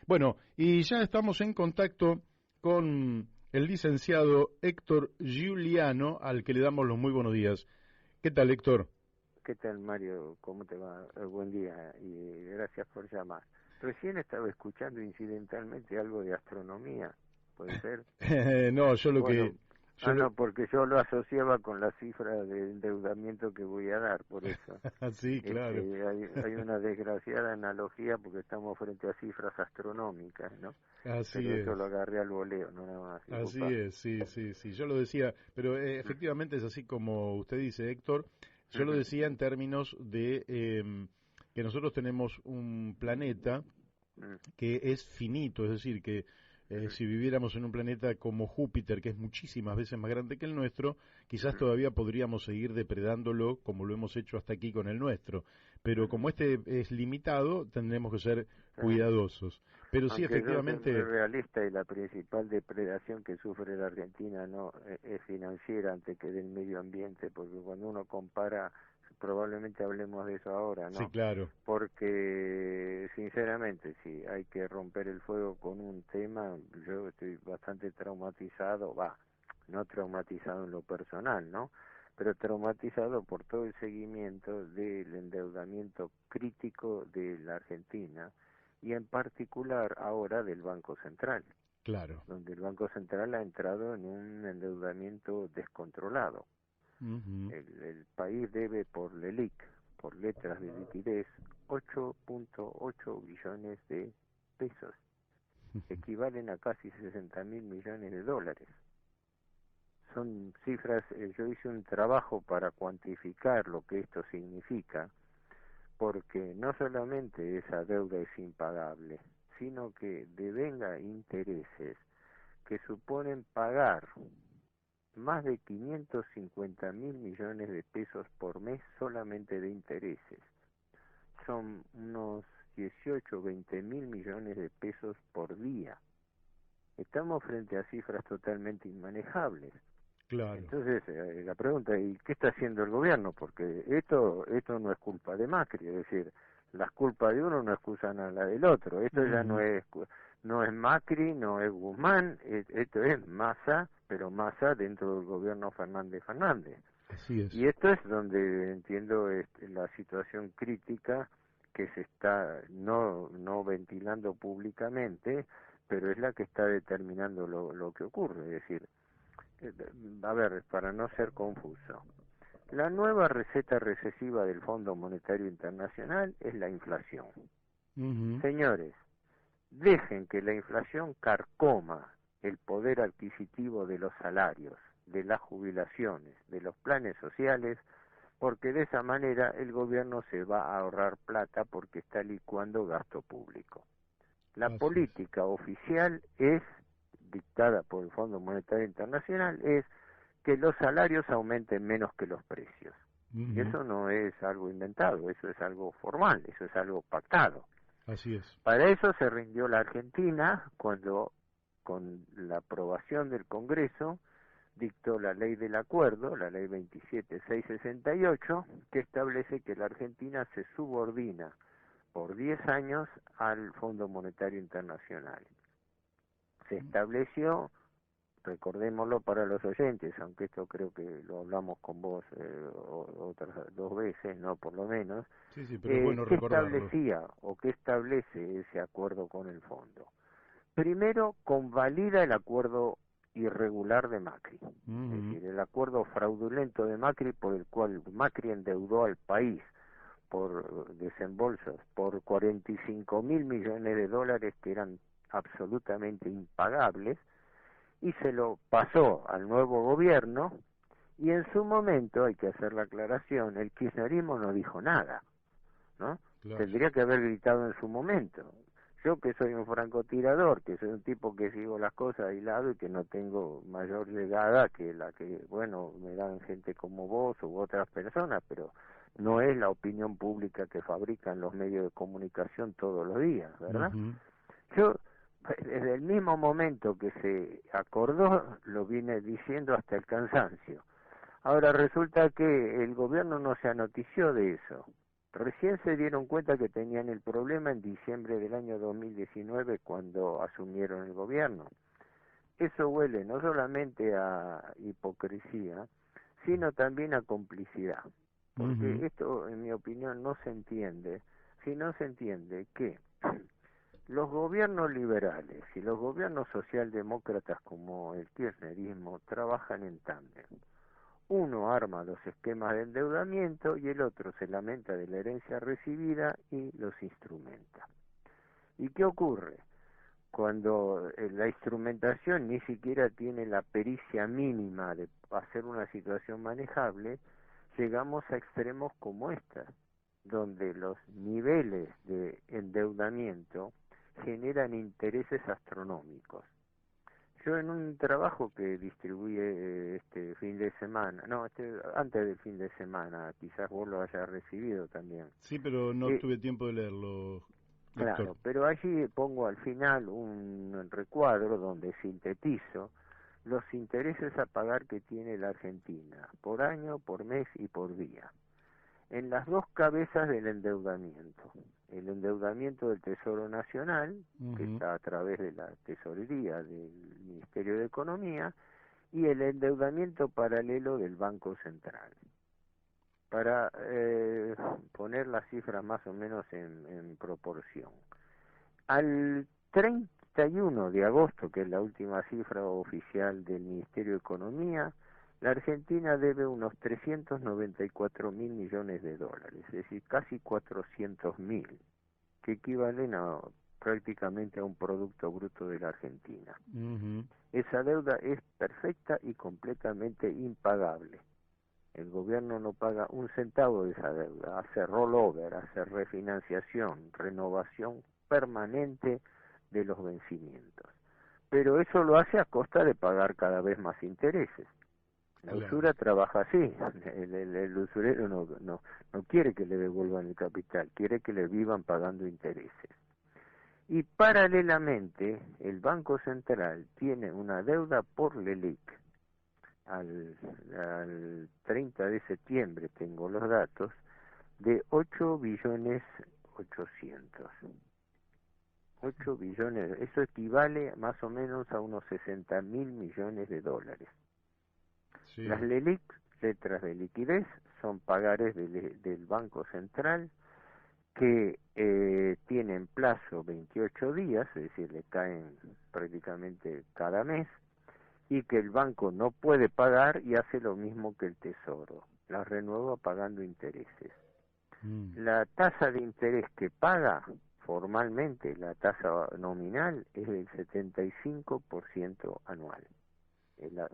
Bueno, y ya estamos en contacto con el licenciado Héctor Giuliano, al que le damos los muy buenos días. ¿Qué tal, Héctor? ¿Qué tal, Mario? ¿Cómo te va? Buen día y gracias por llamar. Recién estaba escuchando incidentalmente algo de astronomía, ¿puede ser? No, yo lo que... Bueno, no, porque yo lo asociaba con la cifra de endeudamiento que voy a dar, por eso. Sí, claro. Hay una desgraciada analogía porque estamos frente a cifras astronómicas, ¿no? Así Pero eso lo es. agarré al voleo, no nada más, Así disculpa. es, sí, sí, sí. Yo lo decía, pero efectivamente es así como usted dice, Héctor. Yo lo Ujú, decía en términos de que nosotros tenemos un planeta ujú, que es finito, es decir, que ujú, si viviéramos en un planeta como Júpiter, que es muchísimas veces más grande que el nuestro, quizás ujú, todavía podríamos seguir depredándolo como lo hemos hecho hasta aquí con el nuestro. Pero como ujú. este es limitado, tendremos que ser Sí. cuidadosos. Pero sí, Aunque yo soy muy efectivamente, realista y la principal depredación que sufre la Argentina no es financiera antes que del medio ambiente, porque cuando uno compara, probablemente hablemos de eso ahora, sí, ¿no? claro. Porque sinceramente, si hay que romper el fuego con un tema, yo estoy bastante traumatizado, no traumatizado en lo personal, ¿no? Pero traumatizado por todo el seguimiento del endeudamiento crítico de la Argentina y en particular ahora del Banco Central, Claro. donde el Banco Central ha entrado en un endeudamiento descontrolado. Ujú. El país debe por LELIQ, por letras de liquidez, 8.8 billones de pesos, equivalen a casi 60.000 millones de dólares. Son cifras, yo hice un trabajo para cuantificar lo que esto significa, porque no solamente esa deuda es impagable, sino que devenga intereses que suponen pagar más de 550.000 millones de pesos por mes solamente de intereses. Son unos 18, 20.000 millones de pesos por día. Estamos frente a cifras totalmente inmanejables. Claro. Entonces, la pregunta es, ¿y qué está haciendo el gobierno? Porque esto no es culpa de Macri, es decir, las culpas de uno no excusan a la del otro. Esto ya Ujú. no es Macri, no es Guzmán, esto es Massa, pero Massa dentro del gobierno Fernández Fernández. Así Y es. esto es donde entiendo la situación crítica que se está no ventilando públicamente, pero es la que está determinando lo que ocurre, es decir, eh, a ver, para no ser confuso, la nueva receta recesiva del Fondo Monetario Internacional es la inflación. Ujú. Señores, dejen que la inflación carcoma el poder adquisitivo de los salarios, de las jubilaciones, de los planes sociales, porque de esa manera el gobierno se va a ahorrar plata porque está licuando gasto público. La Así es. política oficial es, dictada por el Fondo Monetario Internacional, es que los salarios aumenten menos que los precios. Y Ujú. eso no es algo inventado, eso es algo formal, eso es algo pactado. Así es. Para eso se rindió la Argentina cuando, con la aprobación del Congreso, dictó la ley del acuerdo, la ley 27668, que establece que la Argentina se subordina por 10 años al Fondo Monetario Internacional. Se estableció, recordémoslo para los oyentes, aunque esto creo que lo hablamos con vos otras dos veces, no por lo menos, Sí, sí, pero es bueno ¿qué recordarlo. establecía o qué establece ese acuerdo con el fondo? Primero, convalida el acuerdo irregular de Macri, es Ujú. decir, el acuerdo fraudulento de Macri por el cual Macri endeudó al país por desembolsos por 45.000 millones de dólares que eran absolutamente impagables y se lo pasó al nuevo gobierno y en su momento, hay que hacer la aclaración, el kirchnerismo no dijo nada, ¿no? Claro. Tendría que haber gritado en su momento. Yo que soy un francotirador, que soy un tipo que sigo las cosas aislado y que no tengo mayor llegada que la que, bueno, me dan gente como vos u otras personas, pero no es la opinión pública que fabrican los medios de comunicación todos los días, ¿verdad? Ujú. Yo, desde el mismo momento que se acordó, lo vine diciendo hasta el cansancio. Ahora resulta que el gobierno no se anotició de eso. Recién se dieron cuenta que tenían el problema en diciembre del año 2019 cuando asumieron el gobierno. Eso huele no solamente a hipocresía, sino también a complicidad. Porque esto, en mi opinión, no se entiende si no se entiende que los gobiernos liberales y los gobiernos socialdemócratas como el kirchnerismo trabajan en tándem. Uno arma los esquemas de endeudamiento y el otro se lamenta de la herencia recibida y los instrumenta. ¿Y qué ocurre? Cuando la instrumentación ni siquiera tiene la pericia mínima de hacer una situación manejable, llegamos a extremos como esta, donde los niveles de endeudamiento generan intereses astronómicos. Yo en un trabajo que distribuí este fin de semana, antes del fin de semana, quizás vos lo hayas recibido también. Sí, pero no tuve tiempo de leerlo. Claro, pero allí pongo al final un recuadro donde sintetizo los intereses a pagar que tiene la Argentina, por año, por mes y por día. En las dos cabezas del endeudamiento. El endeudamiento del Tesoro Nacional, que está a través de la tesorería del Ministerio de Economía, y el endeudamiento paralelo del Banco Central. Para poner las cifras más o menos en proporción. Al 31 de agosto, que es la última cifra oficial del Ministerio de Economía, la Argentina debe unos 394.000 millones de dólares, es decir, casi 400.000, que equivalen a prácticamente a un Producto Bruto de la Argentina. Esa deuda es perfecta y completamente impagable. El gobierno no paga un centavo de esa deuda, hace rollover, hace refinanciación, renovación permanente de los vencimientos. Pero eso lo hace a costa de pagar cada vez más intereses. La usura trabaja así, el usurero no quiere que le devuelvan el capital, quiere que le vivan pagando intereses. Y paralelamente, el Banco Central tiene una deuda por LELIC. Al 30 de septiembre, tengo los datos, de 8.800.000.000. 8 billones, eso equivale más o menos a unos 60.000 millones de dólares. Sí. Las LELIC, letras de liquidez, son pagares del Banco Central que tienen plazo 28 días, es decir, le caen prácticamente cada mes, y que el banco no puede pagar y hace lo mismo que el Tesoro, las renueva pagando intereses. La tasa de interés que paga formalmente, la tasa nominal, es del 75% anual. Es la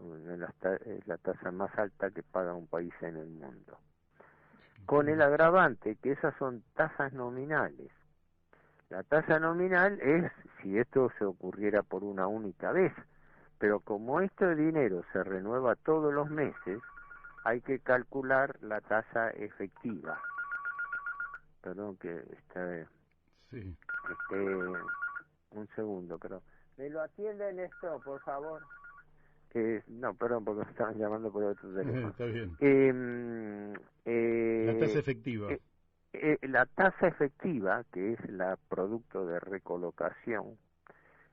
tasa más alta que paga un país en el mundo. Con el agravante que esas son tasas nominales. La tasa nominal es si esto se ocurriera por una única vez, pero como este dinero se renueva todos los meses, hay que calcular la tasa efectiva. Perdón que está... Sí. Un segundo, pero... ¿Me lo atienden esto, por favor? No, perdón, porque me estaban llamando por otro teléfono. Está bien. La tasa efectiva. La tasa efectiva, que es la producto de recolocación,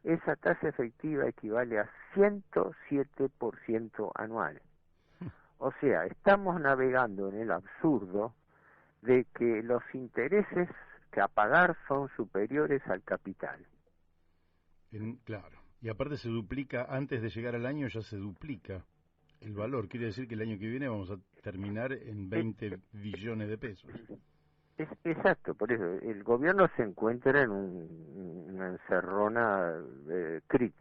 esa tasa efectiva equivale a 107% anual. O sea, estamos navegando en el absurdo de que los intereses que a pagar son superiores al capital. Claro, y aparte se duplica, antes de llegar al año ya se duplica el valor. Quiere decir que el año que viene vamos a terminar en 20 billones de pesos. Exacto, por eso el gobierno se encuentra en una encerrona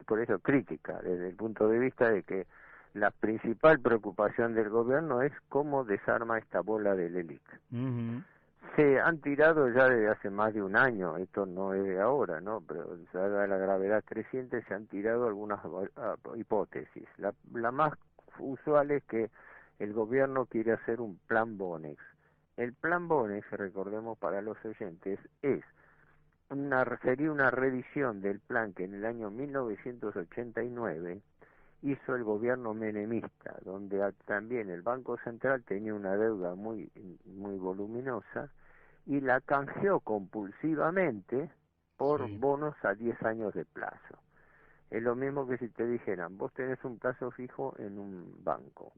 por eso crítica, desde el punto de vista de que la principal preocupación del gobierno es cómo desarma esta bola del LELIC. Se han tirado ya desde hace más de un año, esto no es de ahora, ¿no? Pero dada la gravedad creciente se han tirado algunas hipótesis. La más usual es que el gobierno quiere hacer un plan Bonex. El plan Bonex, recordemos para los oyentes, sería una revisión del plan que en el año 1989 hizo el gobierno menemista, donde también el Banco Central tenía una deuda muy voluminosa y la canjeó compulsivamente por Sí. bonos a 10 años de plazo. Es lo mismo que si te dijeran, vos tenés un plazo fijo en un banco,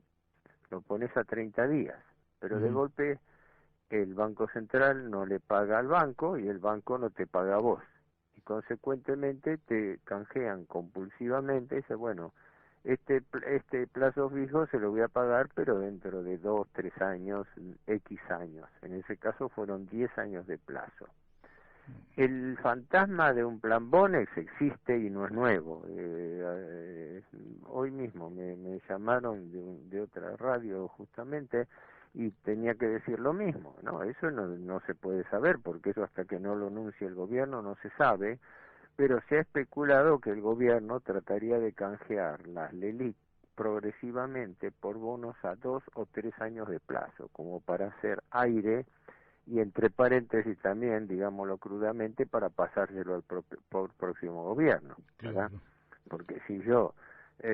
lo pones a 30 días, pero de Ujú. golpe el Banco Central no le paga al banco y el banco no te paga a vos. Y consecuentemente te canjean compulsivamente y dice, bueno, este plazo fijo se lo voy a pagar, pero dentro de 2, 3 años, X años. En ese caso fueron 10 años de plazo. El fantasma de un plan Bonex existe y no es nuevo. Hoy mismo me llamaron de otra radio justamente y tenía que decir lo mismo, ¿no? Eso no se puede saber porque eso hasta que no lo anuncie el gobierno no se sabe, pero se ha especulado que el gobierno trataría de canjear las LELIC progresivamente por bonos a 2 o 3 años de plazo, como para hacer aire y entre paréntesis también, digámoslo crudamente, para pasárselo al próximo gobierno, ¿verdad? Claro. Porque si yo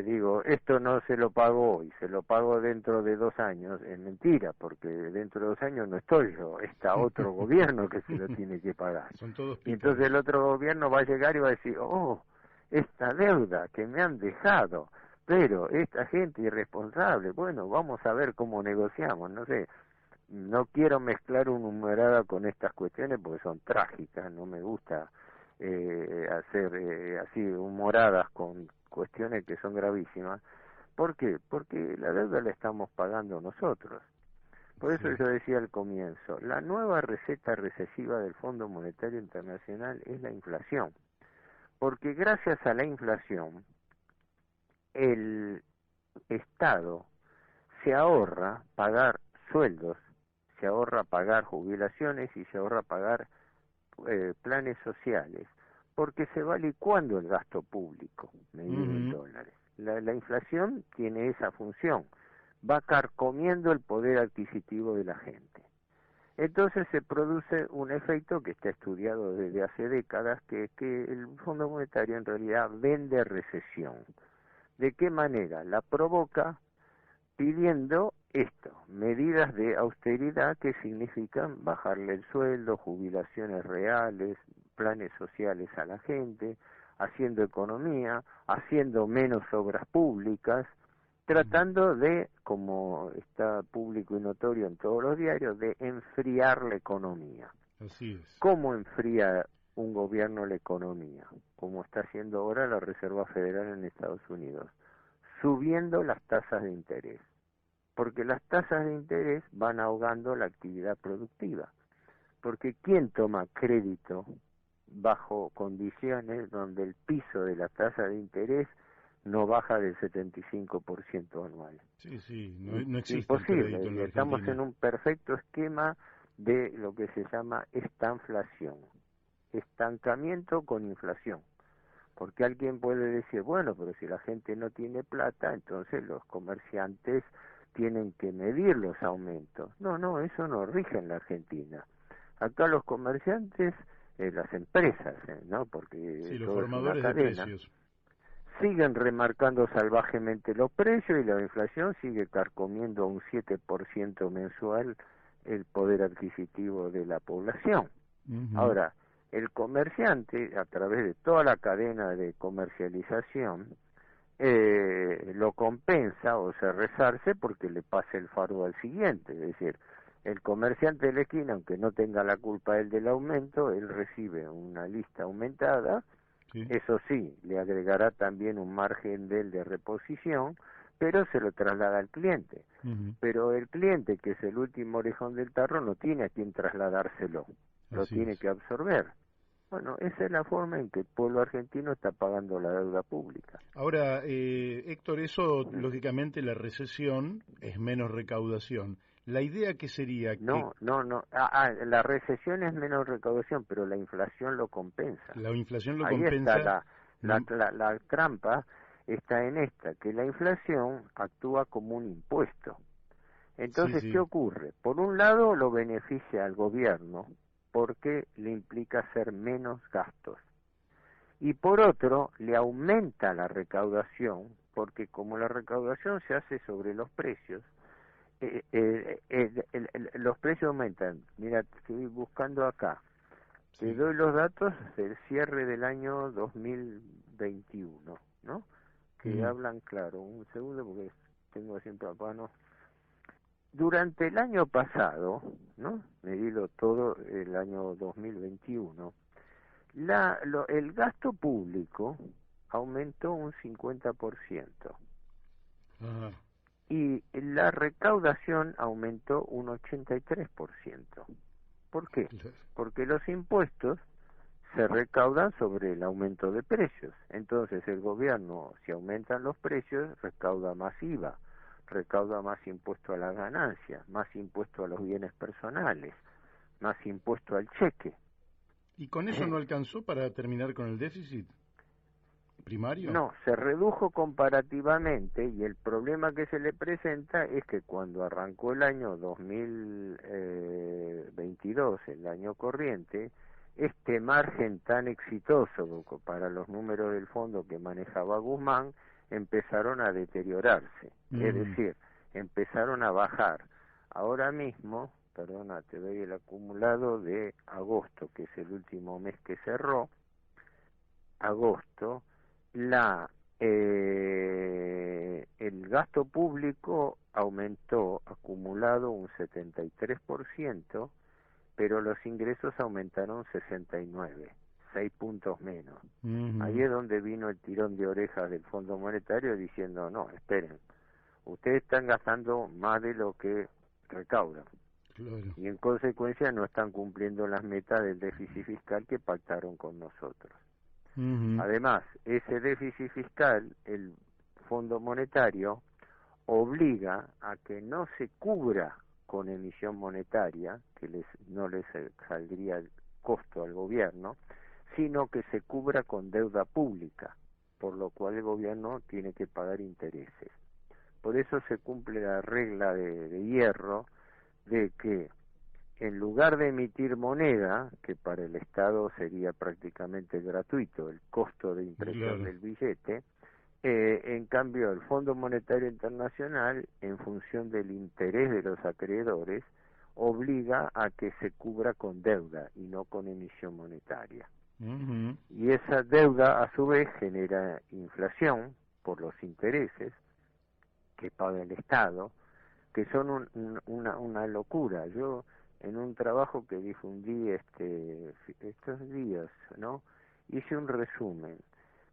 digo, esto no se lo pago hoy, se lo pago dentro de 2 años, es mentira, porque dentro de 2 años no estoy yo, está otro gobierno que se lo tiene que pagar. Son todos Y entonces pícaros. el otro gobierno va a llegar y va a decir, oh, esta deuda que me han dejado, pero esta gente irresponsable, bueno, vamos a ver cómo negociamos, no sé. No quiero mezclar una humorada con estas cuestiones porque son trágicas, no me gusta hacer así humoradas con cuestiones que son gravísimas. ¿Por qué? Porque la deuda la estamos pagando nosotros. Por eso Sí. yo decía al comienzo, la nueva receta recesiva del Fondo Monetario Internacional es la inflación. Porque gracias a la inflación, el Estado se ahorra pagar sueldos, se ahorra pagar jubilaciones y se ahorra pagar planes sociales, porque se va licuando el gasto público medido en Ujú. dólares. La inflación tiene esa función, va carcomiendo el poder adquisitivo de la gente. Entonces se produce un efecto que está estudiado desde hace décadas, que es que el Fondo Monetario en realidad vende recesión. ¿De qué manera? La provoca pidiendo esto, medidas de austeridad que significan bajarle el sueldo, jubilaciones reales, planes sociales a la gente, haciendo economía, haciendo menos obras públicas, tratando de, como está público y notorio en todos los diarios, de enfriar la economía. Así es. ¿Cómo enfría un gobierno la economía? Como está haciendo ahora la Reserva Federal en Estados Unidos, subiendo las tasas de interés, porque las tasas de interés van ahogando la actividad productiva. Porque ¿quién toma crédito bajo condiciones donde el piso de la tasa de interés no baja del 75% anual? Sí, sí, no, no existe el crédito en la Imposible. Estamos Argentina. en un perfecto esquema de lo que se llama estanflación, estancamiento con inflación. Porque alguien puede decir, bueno, pero si la gente no tiene plata, entonces los comerciantes tienen que medir los aumentos. No, eso no rige en la Argentina. Acá los comerciantes, las empresas, ¿no? Sí, Porque los todo es una formadores de cadena, precios. siguen remarcando salvajemente los precios y la inflación sigue carcomiendo a un 7% mensual el poder adquisitivo de la población. Ujú. Ahora, el comerciante, a través de toda la cadena de comercialización, lo compensa o se resarce porque le pasa el fardo al siguiente. Es decir, el comerciante de la esquina, aunque no tenga la culpa él del aumento, él recibe una lista aumentada. Sí. Eso sí, le agregará también un margen de él de reposición, pero se lo traslada al cliente. Ujú. Pero el cliente, que es el último orejón del tarro, no tiene a quien trasladárselo, lo Así tiene es. que absorber. Bueno, esa es la forma en que el pueblo argentino está pagando la deuda pública. Ahora, Héctor, eso, lógicamente, la recesión es menos recaudación. La idea que sería que No. La recesión es menos recaudación, pero la inflación lo compensa. la inflación lo Ahí está compensa. mm, la trampa, está en esta, que la inflación actúa como un impuesto. Sí, Entonces, ¿qué sí. ocurre? Por un lado, lo beneficia al gobierno porque le implica hacer menos gastos. Y por otro, le aumenta la recaudación porque como la recaudación se hace sobre los precios, los precios aumentan. Mira, estoy buscando acá. Sí. Te doy los datos del cierre del año 2021, ¿no? Que hablan claro. Un segundo porque tengo siempre a mano. Durante el año pasado, ¿no? Medido todo el año 2021, el gasto público aumentó un 50%. Ajá. Y la recaudación aumentó un 83%. ¿Por qué? Claro. Porque los impuestos se recaudan sobre el aumento de precios. Entonces el gobierno, si aumentan los precios, recauda más IVA, recauda más impuesto a la ganancia, más impuesto a los bienes personales, más impuesto al cheque. ¿Y con eso no alcanzó para terminar con el déficit primario? No, se redujo comparativamente y el problema que se le presenta es que cuando arrancó el año 2022, el año corriente, este margen tan exitoso para los números del fondo que manejaba Guzmán empezaron a deteriorarse, es decir, empezaron a bajar. Ahora mismo, perdona, te doy el acumulado de agosto, que es el último mes que cerró, agosto, el gasto público aumentó acumulado un 73%, pero los ingresos aumentaron 69, 6 puntos menos. Ahí es donde vino el tirón de orejas del Fondo Monetario diciendo, no, esperen, ustedes están gastando más de lo que recaudan. Claro. Y en consecuencia no están cumpliendo las metas del déficit fiscal que pactaron con nosotros. Además, ese déficit fiscal, el Fondo Monetario obliga a que no se cubra con emisión monetaria, que no les saldría el costo al gobierno, sino que se cubra con deuda pública, por lo cual el gobierno tiene que pagar intereses. Por eso se cumple la regla de hierro de que en lugar de emitir moneda, que para el Estado sería prácticamente gratuito el costo de impresión del billete, en cambio el Fondo Monetario Internacional, en función del interés de los acreedores, obliga a que se cubra con deuda y no con emisión monetaria. Y esa deuda a su vez genera inflación por los intereses que paga el Estado, que son una locura. Yo en un trabajo que difundí estos días, ¿no? Hice un resumen.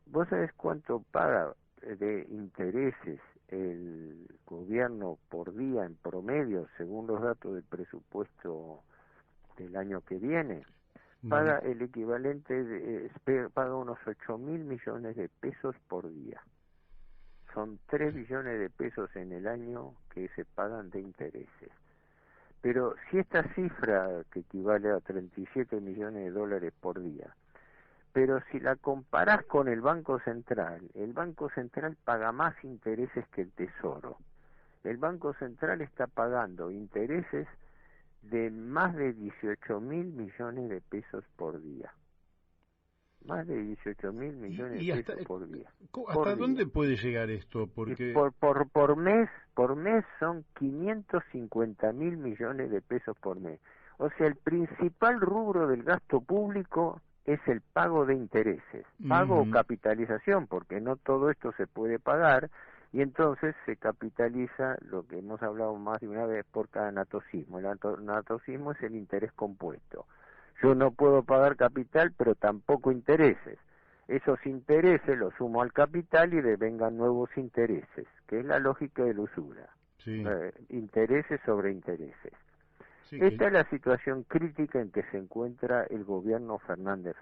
¿Vos sabés cuánto paga de intereses el gobierno por día en promedio, según los datos del presupuesto del año que viene? Paga el equivalente, paga unos 8.000 millones de pesos por día. Son 3 billones de pesos en el año que se pagan de intereses. Pero si esta cifra, que equivale a 37 millones de dólares por día, pero si la comparás con el Banco Central paga más intereses que el Tesoro. El Banco Central está pagando intereses de más de 18.000 millones de pesos por día. Más de 18.000 millones de pesos por día. ¿Hasta dónde puede llegar esto? Porque por mes son 550.000 millones de pesos por mes. O sea, el principal rubro del gasto público es el pago de intereses, pago o capitalización, porque no todo esto se puede pagar, y entonces se capitaliza lo que hemos hablado más de una vez por cada natosismo. El natosismo es el interés compuesto. Yo no puedo pagar capital, pero tampoco intereses. Esos intereses los sumo al capital y devengan nuevos intereses, que es la lógica de la usura. Sí. Intereses sobre intereses. Sí, Esta es la situación crítica en que se encuentra el gobierno Fernández,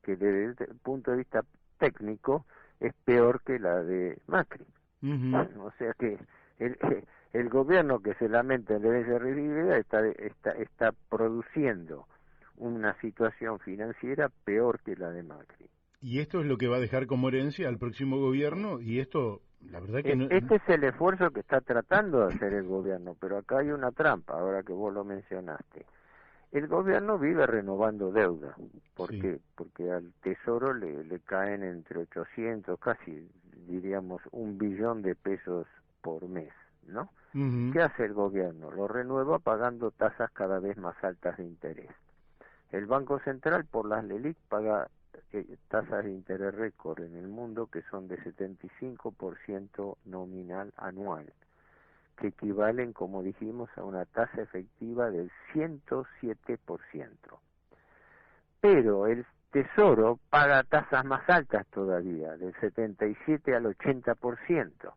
que desde el punto de vista técnico es peor que la de Macri. O sea que el gobierno que se lamenta en la terribilidad está produciendo una situación financiera peor que la de Macri. Y esto es lo que va a dejar como herencia al próximo gobierno, y esto, la verdad que no... Este es el esfuerzo que está tratando de hacer el gobierno, pero acá hay una trampa, ahora que vos lo mencionaste. El gobierno vive renovando deuda. ¿Por qué? Porque al Tesoro le caen entre 800, casi diríamos 1 billón de pesos por mes ¿no? Ujú. ¿Qué hace el gobierno? Lo renueva pagando tasas cada vez más altas de interés. El Banco Central, por las LELIQ, paga tasas de interés récord en el mundo que son de 75% nominal anual, que equivalen, como dijimos, a una tasa efectiva del 107%. Pero el Tesoro paga tasas más altas todavía, del 77 al 80%.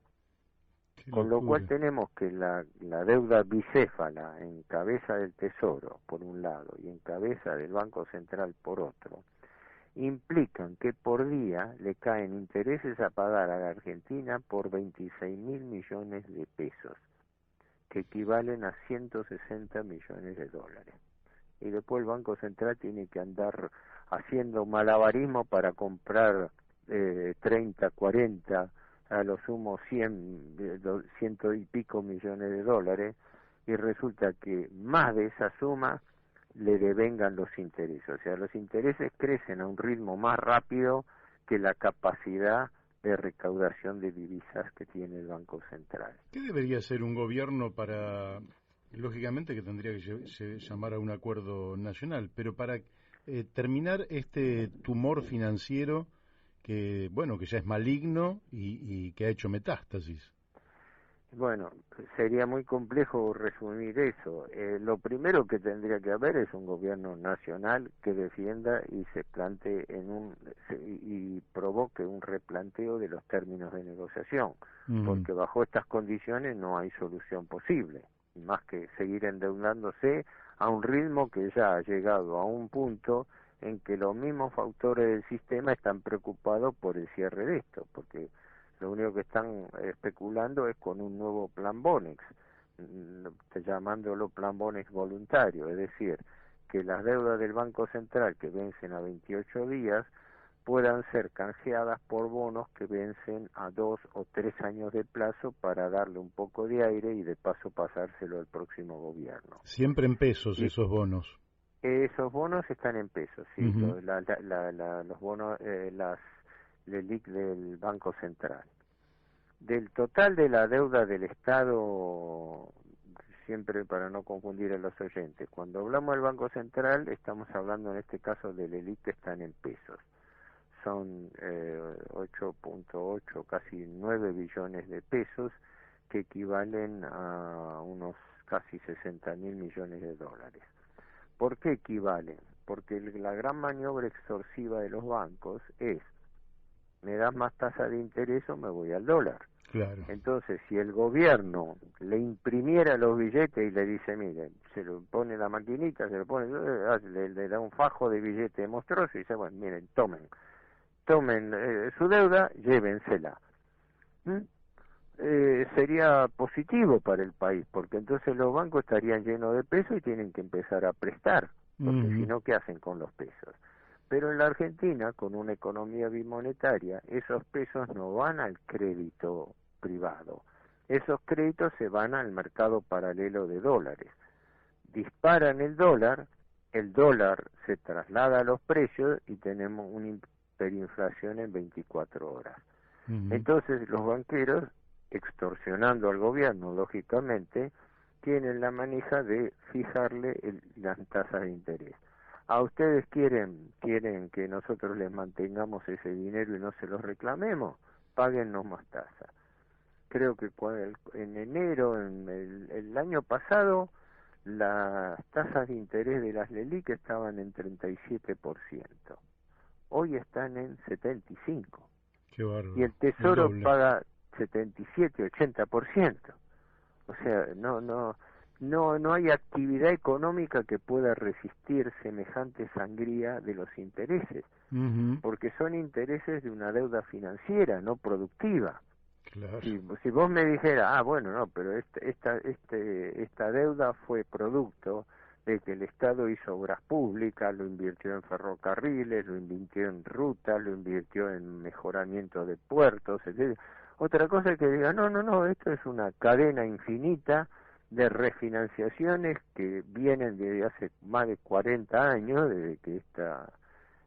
Qué Con lo cual locura. tenemos que la deuda bicéfala en cabeza del Tesoro, por un lado, y en cabeza del Banco Central, por otro, implican que por día le caen intereses a pagar a la Argentina por 26.000 millones de pesos, que equivalen a 160 millones de dólares. Y después el Banco Central tiene que andar haciendo malabarismo para comprar 30, 40, a lo sumo 100, 100 y pico millones de dólares, y resulta que más de esa suma le devengan los intereses. O sea, los intereses crecen a un ritmo más rápido que la capacidad de recaudación de divisas que tiene el Banco Central. ¿Qué debería hacer un gobierno para, lógicamente que tendría que llamar a un acuerdo nacional, pero para terminar este tumor financiero que, bueno, que ya es maligno y que ha hecho metástasis? Bueno, sería muy complejo resumir eso. Lo primero que tendría que haber es un gobierno nacional que defienda y se plantee y provoque un replanteo de los términos de negociación, Mm. porque bajo estas condiciones no hay solución posible, más que seguir endeudándose a un ritmo que ya ha llegado a un punto en que los mismos factores del sistema están preocupados por el cierre de esto, porque lo único que están especulando es con un nuevo plan Bonex, llamándolo plan Bonex voluntario, es decir, que las deudas del Banco Central que vencen a 28 días puedan ser canjeadas por bonos que vencen a 2 o 3 años de plazo para darle un poco de aire y de paso pasárselo al próximo gobierno. Siempre en pesos Y esos bonos. esos bonos están en pesos, sí, Ujú. los bonos, las LELIQ del Banco Central. Del total de la deuda del Estado, siempre para no confundir a los oyentes, cuando hablamos del Banco Central estamos hablando en este caso del LELIQ que están en pesos. Son 8.8, casi 9 billones de pesos, que equivalen a unos casi 60.000 millones de dólares. ¿Por qué equivalen? Porque la gran maniobra extorsiva de los bancos es: me das más tasa de interés o me voy al dólar. Claro. Entonces, si el gobierno le imprimiera los billetes y le dice, miren, se lo pone la maquinita, se lo pone, le da un fajo de billete monstruoso y dice, bueno, miren, tomen su deuda, llévensela. ¿Mm? Sería positivo para el país, porque entonces los bancos estarían llenos de pesos y tienen que empezar a prestar, porque si Ujú. no, ¿qué hacen con los pesos? Pero en la Argentina, con una economía bimonetaria, esos pesos no van al crédito privado, esos créditos se van al mercado paralelo de dólares. Disparan el dólar se traslada a los precios y tenemos una hiperinflación en 24 horas. Ujú. Entonces los banqueros, extorsionando al gobierno, lógicamente, tienen la manija de fijarle las tasas de interés. ¿A ustedes quieren que nosotros les mantengamos ese dinero y no se los reclamemos? Páguennos más tasas. Creo que en enero, el año pasado, las tasas de interés de las LELIQ estaban en 37%. Hoy están en 75%. Qué Y bárbaro. el El Tesoro doble. paga 77-80%. O sea, no hay actividad económica que pueda resistir semejante sangría de los intereses, Ujú. porque son intereses de una deuda financiera, no productiva. Claro. Si vos me dijeras, bueno, no, pero esta deuda fue producto de que el Estado hizo obras públicas, lo invirtió en ferrocarriles, lo invirtió en rutas, lo invirtió en mejoramiento de puertos, etc. Otra cosa es que diga, no, esto es una cadena infinita de refinanciaciones que vienen desde hace más de 40 años, desde que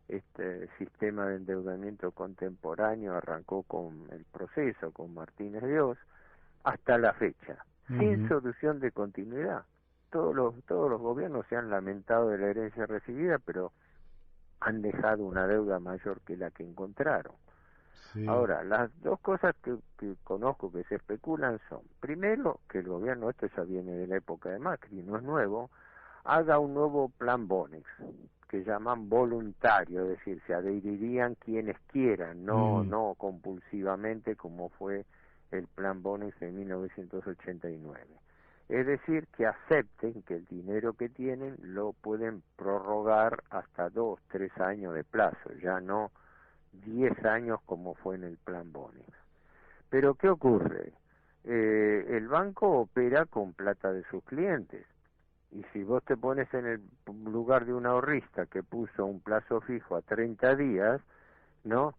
este sistema de endeudamiento contemporáneo arrancó con el proceso, con Martínez de Oz, hasta la fecha, sin solución de continuidad. Todos los gobiernos se han lamentado de la herencia recibida, pero han dejado una deuda mayor que la que encontraron. Sí. Ahora, las dos cosas que conozco que se especulan son, primero, que el gobierno, esto ya viene de la época de Macri, no es nuevo, haga un nuevo plan Bonex, que llaman voluntario, es decir, se adherirían quienes quieran, no compulsivamente como fue el plan Bonex de 1989. Es decir, que acepten que el dinero que tienen lo pueden prorrogar hasta 2, 3 años de plazo, ya no 10 años como fue en el plan Bonex. Pero ¿qué ocurre? El banco opera con plata de sus clientes, y si vos te pones en el lugar de un ahorrista que puso un plazo fijo a 30 días, no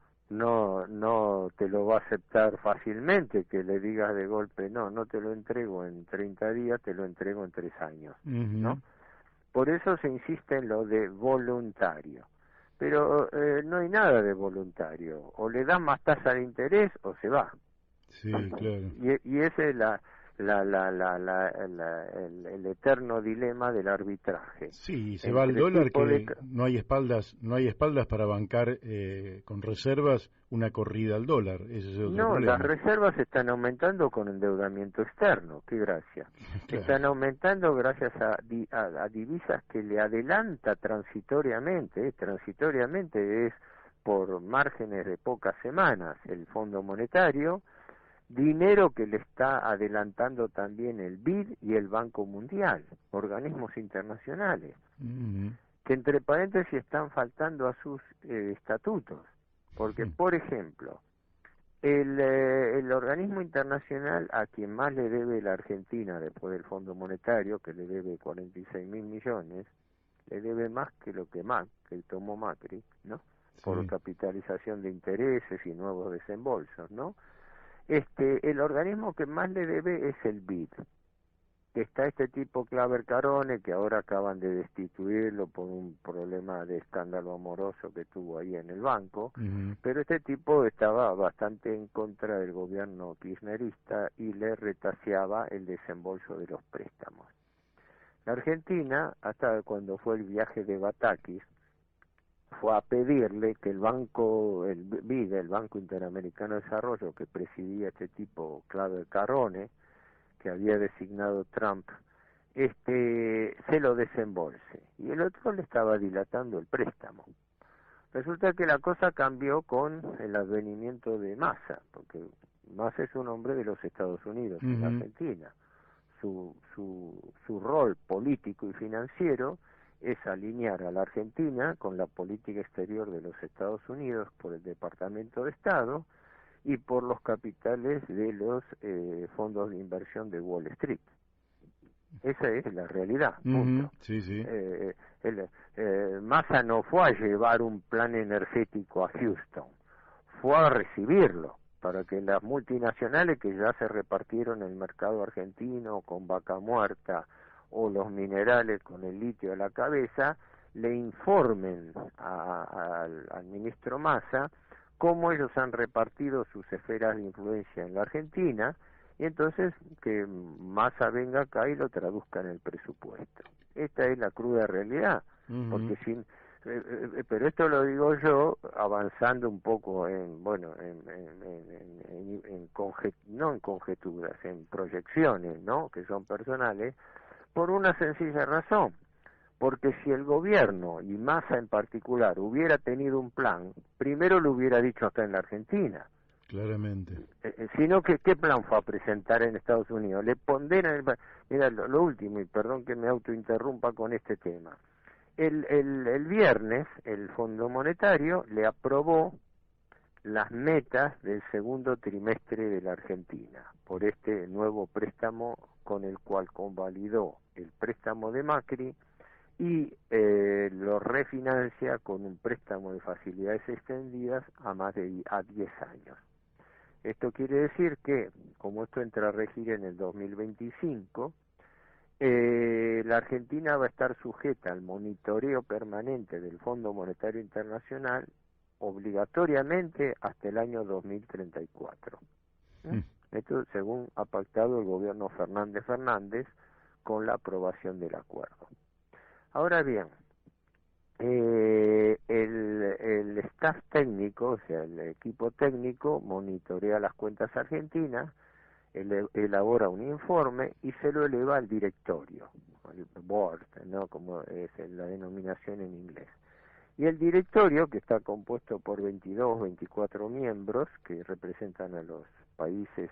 te lo va a aceptar fácilmente que le digas de golpe, no te lo entrego en 30 días, te lo entrego en 3 años, ¿no? Por eso se insiste en lo de voluntario. Pero no hay nada de voluntario, o le das más tasa de interés o se va. Sí, claro. Y ese es el eterno dilema del arbitraje. Sí, se va al dólar que no hay espaldas para bancar con reservas una corrida al dólar. Ese es otro problema. Las reservas están aumentando con endeudamiento externo, qué gracia. Claro. Están aumentando gracias a divisas que le adelanta transitoriamente es por márgenes de pocas semanas el Fondo Monetario, dinero que le está adelantando también el BID y el Banco Mundial, organismos internacionales, que entre paréntesis están faltando a sus estatutos, porque por ejemplo, el organismo internacional a quien más le debe la Argentina después del Fondo Monetario, que le debe 46.000 millones, le debe más que lo que tomó Macri, ¿no? Sí. Por capitalización de intereses y nuevos desembolsos, ¿no? El organismo que más le debe es el BID. Está este tipo Claver Carone, que ahora acaban de destituirlo por un problema de escándalo amoroso que tuvo ahí en el banco, pero este tipo estaba bastante en contra del gobierno kirchnerista y le retaseaba el desembolso de los préstamos. La Argentina, hasta cuando fue el viaje de Batakis, fue a pedirle que el BID, el Banco Interamericano de Desarrollo, que presidía este tipo Claver Carone, que había designado Trump, se lo desembolse. Y el otro le estaba dilatando el préstamo. Resulta que la cosa cambió con el advenimiento de Massa, porque Massa es un hombre de los Estados Unidos, en la Argentina. Su rol político y financiero es alinear a la Argentina con la política exterior de los Estados Unidos por el Departamento de Estado y por los capitales de los fondos de inversión de Wall Street. Esa es la realidad, punto. Sí, sí. Massa no fue a llevar un plan energético a Houston, fue a recibirlo para que las multinacionales que ya se repartieron en el mercado argentino con Vaca Muerta o los minerales con el litio a la cabeza, le informen al ministro Massa cómo ellos han repartido sus esferas de influencia en la Argentina, y entonces que Massa venga acá y lo traduzca en el presupuesto. Esta es la cruda realidad, porque pero esto lo digo yo avanzando un poco no en conjeturas, en proyecciones, ¿no? Que son personales, por una sencilla razón, porque si el gobierno, y Massa en particular, hubiera tenido un plan, primero lo hubiera dicho acá en la Argentina. Claramente. Sino que, ¿qué plan fue a presentar en Estados Unidos? Le ponderan, mira, lo último, y perdón que me autointerrumpa con este tema. El viernes, el Fondo Monetario le aprobó las metas del segundo trimestre de la Argentina, por este nuevo préstamo con el cual convalidó el préstamo de Macri y lo refinancia con un préstamo de facilidades extendidas a 10 años. Esto quiere decir que, como esto entra a regir en el 2025, la Argentina va a estar sujeta al monitoreo permanente del Fondo Monetario Internacional obligatoriamente hasta el año 2034. Esto según ha pactado el gobierno Fernández con la aprobación del acuerdo. Ahora bien, el staff técnico, o sea, el equipo técnico, monitorea las cuentas argentinas, elabora un informe y se lo eleva al directorio, al board, ¿no? Como es la denominación en inglés. Y el directorio, que está compuesto por 24 miembros, que representan a los países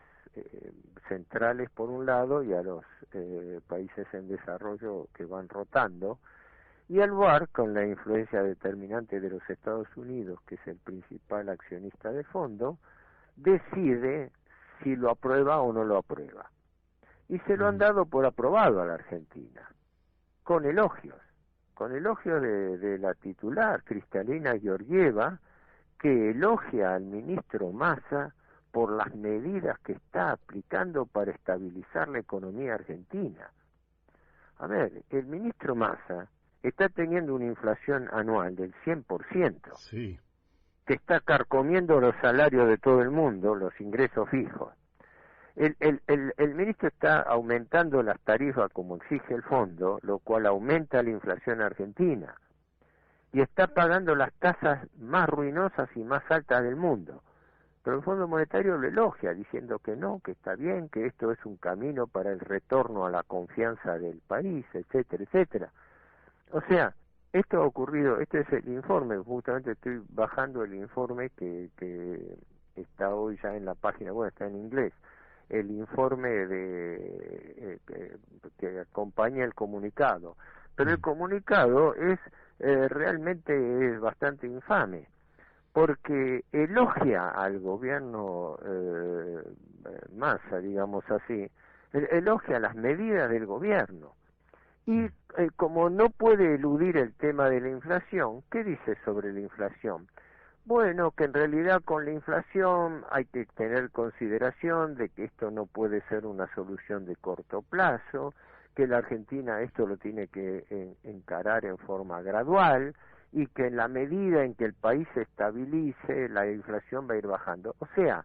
centrales por un lado y a los países en desarrollo que van rotando, y el BOAR, con la influencia determinante de los Estados Unidos, que es el principal accionista de fondo, decide si lo aprueba o no lo aprueba. Y se lo han dado por aprobado a la Argentina, con elogios de la titular, Cristalina Georgieva, que elogia al ministro Massa por las medidas que está aplicando para estabilizar la economía argentina. A ver, el ministro Massa está teniendo una inflación anual del 100%, sí, que está carcomiendo los salarios de todo el mundo, los ingresos fijos. El ministro está aumentando las tarifas como exige el fondo, lo cual aumenta la inflación argentina, y está pagando las tasas más ruinosas y más altas del mundo. Pero el Fondo Monetario lo elogia, diciendo que no, que está bien, que esto es un camino para el retorno a la confianza del país, etcétera, etcétera. O sea, esto ha ocurrido, este es el informe, justamente estoy bajando el informe que está hoy ya en la página, bueno, está en inglés, el informe que acompaña el comunicado. Pero el comunicado es realmente es bastante infame, porque elogia al gobierno Massa, digamos así, elogia las medidas del gobierno. Y como no puede eludir el tema de la inflación, ¿qué dice sobre la inflación? Bueno, que en realidad con la inflación hay que tener consideración de que esto no puede ser una solución de corto plazo, que la Argentina esto lo tiene que encarar en forma gradual y que en la medida en que el país se estabilice, la inflación va a ir bajando. O sea,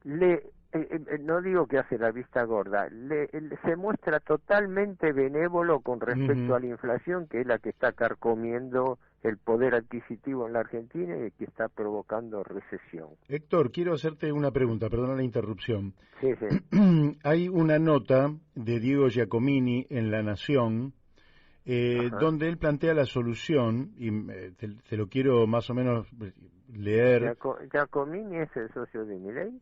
no digo que hace la vista gorda, se muestra totalmente benévolo con respecto a la inflación, que es la que está carcomiendo el poder adquisitivo en la Argentina y que está provocando recesión. Héctor, quiero hacerte una pregunta, perdona la interrupción. Sí, sí. Hay una nota de Diego Giacomini en La Nación, donde él plantea la solución, y te lo quiero más o menos leer. ¿Giacomini es el socio de Milei?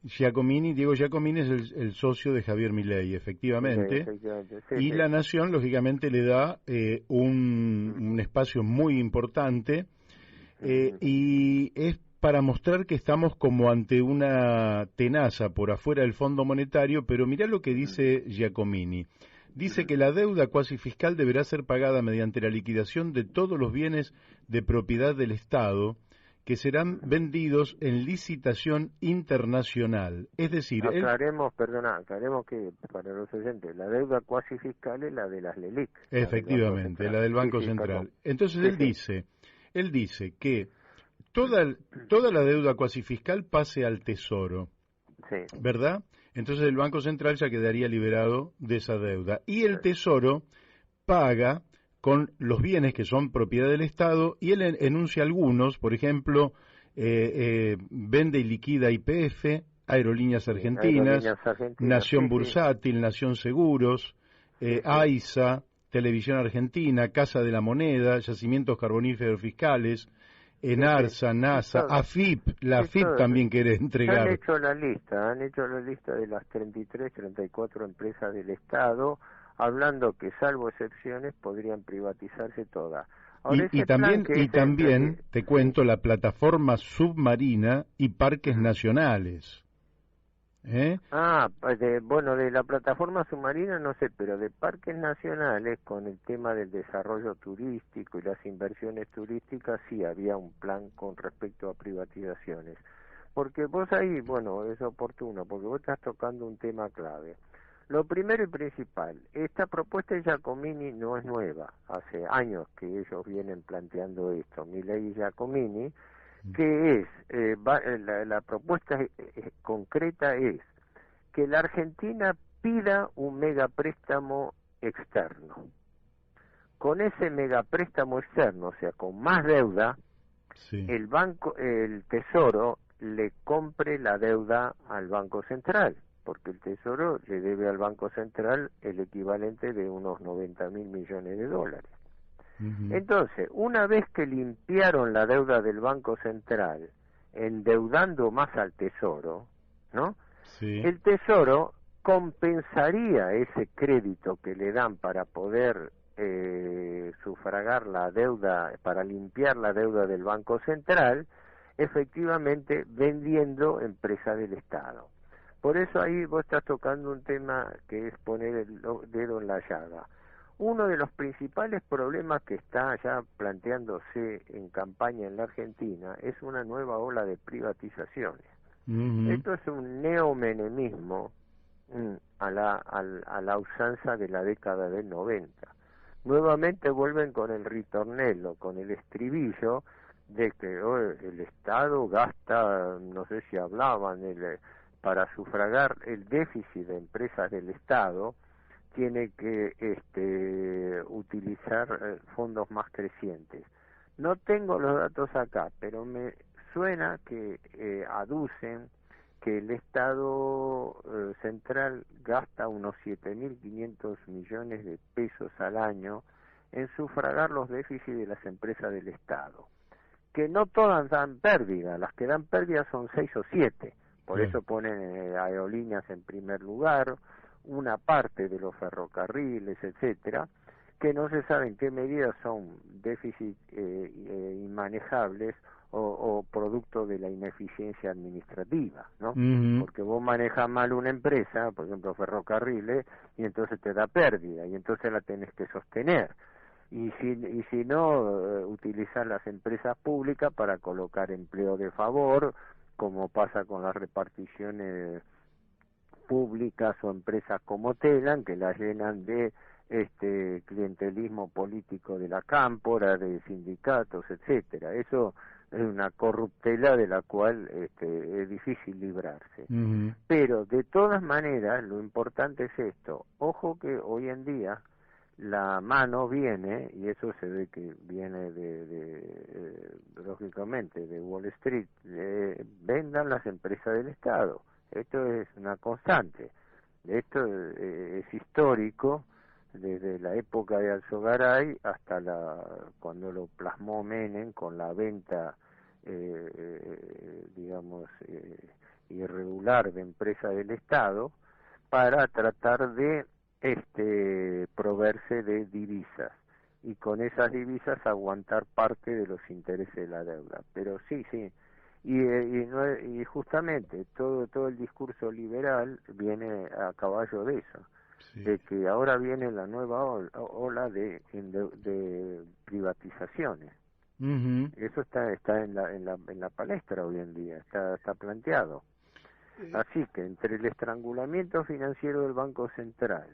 Diego Giacomini es el socio de Javier Milei, efectivamente. Efectivamente. Sí, y sí. La Nación, lógicamente, le da un espacio muy importante, y es para mostrar que estamos como ante una tenaza por afuera del Fondo Monetario, pero mirá lo que dice Giacomini. Dice que la deuda cuasi fiscal deberá ser pagada mediante la liquidación de todos los bienes de propiedad del Estado que serán vendidos en licitación internacional. Es decir, aclaremos que para los oyentes, la deuda cuasi fiscal es la de las LELIC. Efectivamente, la del Banco Central. Entonces él dice que toda la deuda cuasi fiscal pase al Tesoro, ¿verdad? Entonces el Banco Central ya quedaría liberado de esa deuda. Y el Tesoro paga con los bienes que son propiedad del Estado, y él enuncia algunos, por ejemplo, vende y liquida YPF, Aerolíneas Argentinas, Nación Bursátil, Nación Seguros, AISA, Televisión Argentina, Casa de la Moneda, Yacimientos Carboníferos Fiscales, ENARSA, NASA, AFIP, la AFIP también quiere entregar. Han hecho la lista de las 34 empresas del Estado, hablando que salvo excepciones podrían privatizarse todas. Ahora, y también te cuento la plataforma submarina y parques nacionales. De la plataforma submarina no sé, pero de parques nacionales, con el tema del desarrollo turístico y las inversiones turísticas, sí había un plan con respecto a privatizaciones. Porque vos ahí, es oportuno, porque vos estás tocando un tema clave. Lo primero y principal, esta propuesta de Giacomini no es nueva, hace años que ellos vienen planteando esto, Milei y Giacomini, que es, la propuesta concreta es que la Argentina pida un megapréstamo externo. Con ese megapréstamo externo, o sea, con más deuda, sí. el Tesoro le compre la deuda al Banco Central, porque el Tesoro le debe al Banco Central el equivalente de unos 90.000 millones de dólares. Entonces, una vez que limpiaron la deuda del Banco Central, endeudando más al Tesoro, ¿no? Sí. El Tesoro compensaría ese crédito que le dan para poder sufragar la deuda, para limpiar la deuda del Banco Central, efectivamente vendiendo empresas del Estado. Por eso ahí vos estás tocando un tema que es poner el dedo en la llaga. Uno de los principales problemas que está ya planteándose en campaña en la Argentina es una nueva ola de privatizaciones. Esto es un neomenemismo a la usanza de la década del 90. Nuevamente vuelven con el ritornello, con el estribillo de que el Estado gasta, no sé si hablaban, para sufragar el déficit de empresas del Estado, tiene que utilizar fondos más crecientes. No tengo los datos acá, pero me suena que aducen que el Estado central gasta unos 7.500 millones de pesos al año en sufragar los déficits de las empresas del Estado, que no todas dan pérdida, las que dan pérdida son 6 o 7, por eso ponen aerolíneas en primer lugar, una parte de los ferrocarriles, etcétera, que no se sabe en qué medida son déficits inmanejables o producto de la ineficiencia administrativa, ¿no? Porque vos manejas mal una empresa, por ejemplo ferrocarriles, y entonces te da pérdida, y entonces la tenés que sostener. Y si no, utilizar las empresas públicas para colocar empleo de favor, como pasa con las reparticiones públicas o empresas como Telam, que las llenan de clientelismo político de la cámpora, de sindicatos, etcétera. Eso es una corruptela de la cual es difícil librarse. Pero de todas maneras, lo importante es esto. Ojo que hoy en día la mano viene, y eso se ve que viene lógicamente de Wall Street, vendan las empresas del Estado. Esto es una constante. Esto es histórico desde la época de Alzogaray hasta cuando lo plasmó Menem con la venta, irregular de empresas del Estado para tratar de proveerse de divisas y con esas divisas aguantar parte de los intereses de la deuda. Pero sí, y justamente todo el discurso liberal viene a caballo de eso, de que ahora viene la nueva ola de privatizaciones. Eso está en la palestra hoy en día, está planteado. Así que entre el estrangulamiento financiero del Banco Central,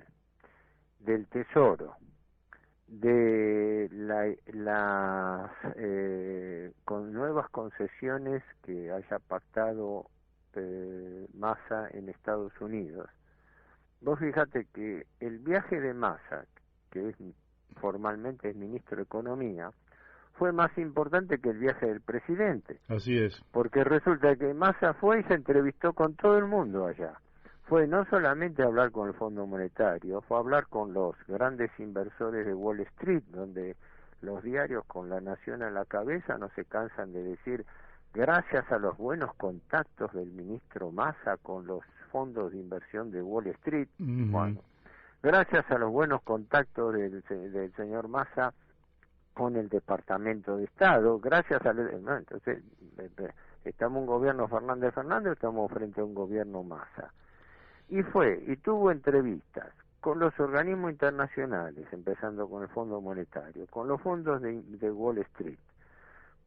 del Tesoro, de con nuevas concesiones que haya pactado Massa en Estados Unidos. Vos fíjate que el viaje de Massa, que formalmente es ministro de Economía, fue más importante que el viaje del presidente. Así es. Porque resulta que Massa fue y se entrevistó con todo el mundo allá. Fue no solamente a hablar con el Fondo Monetario, fue a hablar con los grandes inversores de Wall Street, donde los diarios con La Nación a la cabeza no se cansan de decir, gracias a los buenos contactos del ministro Massa con los fondos de inversión de Wall Street, bueno, gracias a los buenos contactos del señor Massa con el Departamento de Estado, gracias a... entonces, ¿estamos en un gobierno Fernández o estamos frente a un gobierno Massa? Y tuvo entrevistas con los organismos internacionales, empezando con el Fondo Monetario, con los fondos de Wall Street,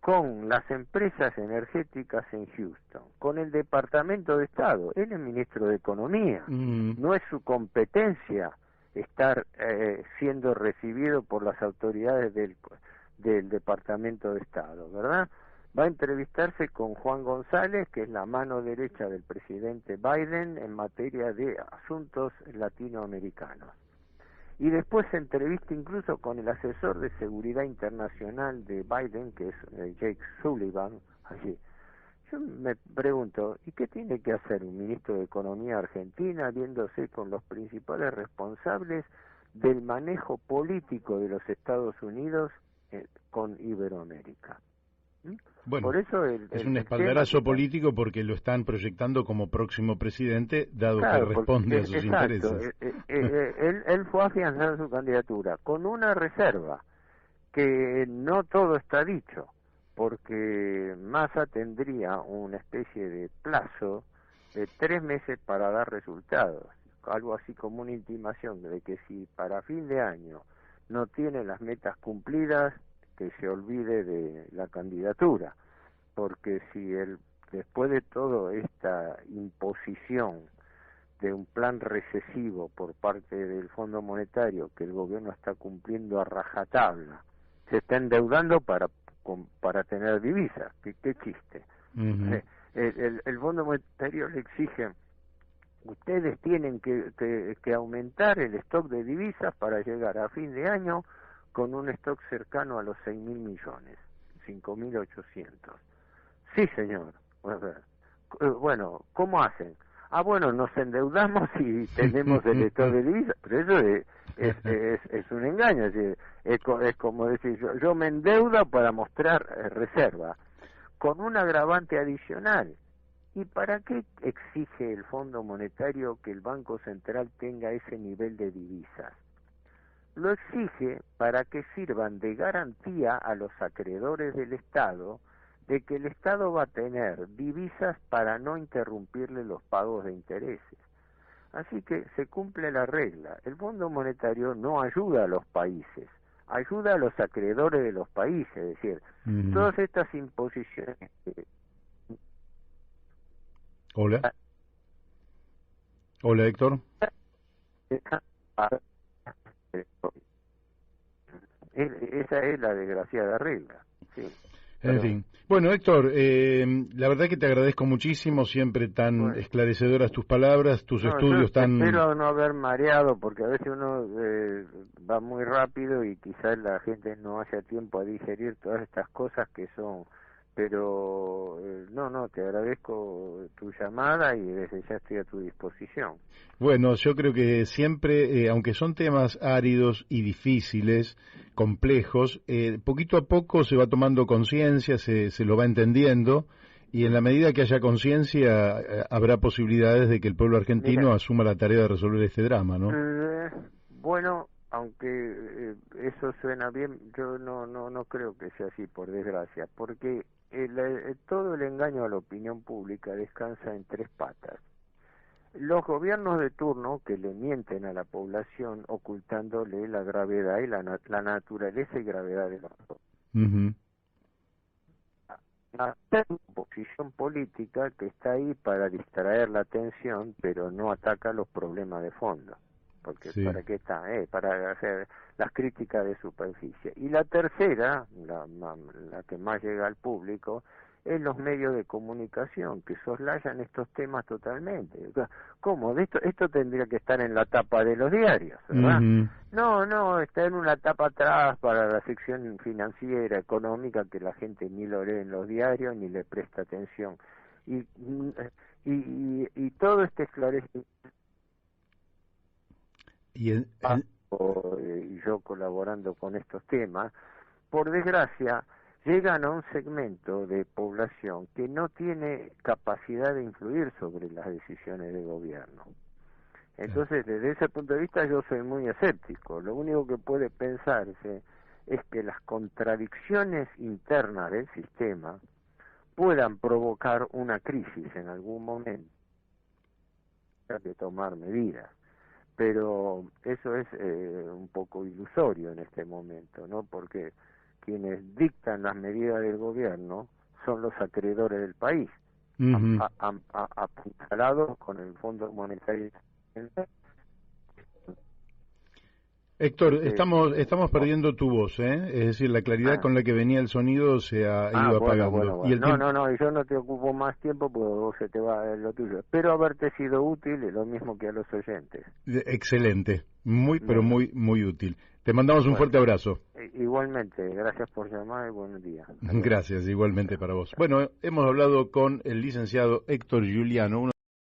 con las empresas energéticas en Houston, con el Departamento de Estado. Él es ministro de Economía, no es su competencia estar siendo recibido por las autoridades del Departamento de Estado, ¿verdad? va a entrevistarse con Juan González, que es la mano derecha del presidente Biden en materia de asuntos latinoamericanos. Y después se entrevista incluso con el asesor de seguridad internacional de Biden, que es Jake Sullivan. Así. Yo me pregunto, ¿y qué tiene que hacer un ministro de Economía argentina viéndose con los principales responsables del manejo político de los Estados Unidos con Iberoamérica? Bueno, por eso es un espaldarazo político porque lo están proyectando como próximo presidente, dado claro, que responde a sus exacto, intereses. Él fue a afianzar su candidatura con una reserva, que no todo está dicho, porque Massa tendría una especie de plazo de 3 meses para dar resultados, algo así como una intimación de que si para fin de año no tiene las metas cumplidas, que se olvide de la candidatura, porque si después de todo esta imposición de un plan recesivo por parte del Fondo Monetario, que el gobierno está cumpliendo a rajatabla, se está endeudando para tener divisas, qué chiste. El Fondo Monetario le exige, ustedes tienen que aumentar el stock de divisas para llegar a fin de año con un stock cercano a los 6.000 millones, 5.800. Sí, señor. Bueno, ¿cómo hacen? Bueno, nos endeudamos y tenemos el stock de divisas, pero eso es un engaño, es como decir, yo me endeudo para mostrar reserva, con un agravante adicional. ¿Y para qué exige el Fondo Monetario que el Banco Central tenga ese nivel de divisas? Lo exige para que sirvan de garantía a los acreedores del Estado de que el Estado va a tener divisas para no interrumpirle los pagos de intereses. Así que se cumple la regla. El Fondo Monetario no ayuda a los países, ayuda a los acreedores de los países. Es decir, todas estas imposiciones... Hola. Hola, Héctor. Esa es la desgraciada regla, sí. En fin. Bueno, Héctor, la verdad que te agradezco muchísimo, siempre tan esclarecedoras tus palabras, tus estudios tan... Espero no haber mareado, porque a veces uno va muy rápido y quizás la gente no haya tiempo a digerir todas estas cosas que son... Pero no, te agradezco tu llamada y desde ya estoy a tu disposición. Bueno, yo creo que siempre, aunque son temas áridos y difíciles, complejos, poquito a poco se va tomando conciencia, se lo va entendiendo, y en la medida que haya conciencia habrá posibilidades de que el pueblo argentino asuma la tarea de resolver este drama, ¿no? Bueno, aunque eso suena bien, yo no creo que sea así, por desgracia, porque todo el engaño a la opinión pública descansa en 3 patas. Los gobiernos de turno que le mienten a la población ocultándole la gravedad y la naturaleza y gravedad de los problemas. La oposición política que está ahí para distraer la atención, pero no ataca los problemas de fondo. Porque sí. ¿Para qué está? Para hacer las críticas de superficie. Y la tercera, la que más llega al público, es los medios de comunicación, que soslayan estos temas totalmente. ¿Cómo? Esto tendría que estar en la tapa de los diarios, ¿verdad? No, está en una tapa atrás para la sección financiera, económica, que la gente ni lo lee en los diarios, ni le presta atención. Y todo este esclarecimiento... Y yo colaborando con estos temas, por desgracia, llegan a un segmento de población que no tiene capacidad de influir sobre las decisiones de gobierno. Entonces, desde ese punto de vista, yo soy muy escéptico. Lo único que puede pensarse es que las contradicciones internas del sistema puedan provocar una crisis en algún momento. Hay que tomar medidas. Pero eso es un poco ilusorio en este momento, ¿no? Porque quienes dictan las medidas del gobierno son los acreedores del país, apuntalados con el Fondo Monetario. Héctor, estamos perdiendo tu voz, ¿eh? Es decir, la claridad con la que venía el sonido se ha ido apagando. Bueno. Y el No, yo no te ocupo más tiempo porque vos se te va lo tuyo. Espero haberte sido útil, lo mismo que a los oyentes. Excelente, pero muy útil. Te mandamos un fuerte abrazo. Igualmente, gracias por llamar y buenos días. Gracias, igualmente para vos. Bueno, hemos hablado con el licenciado Héctor Giuliano,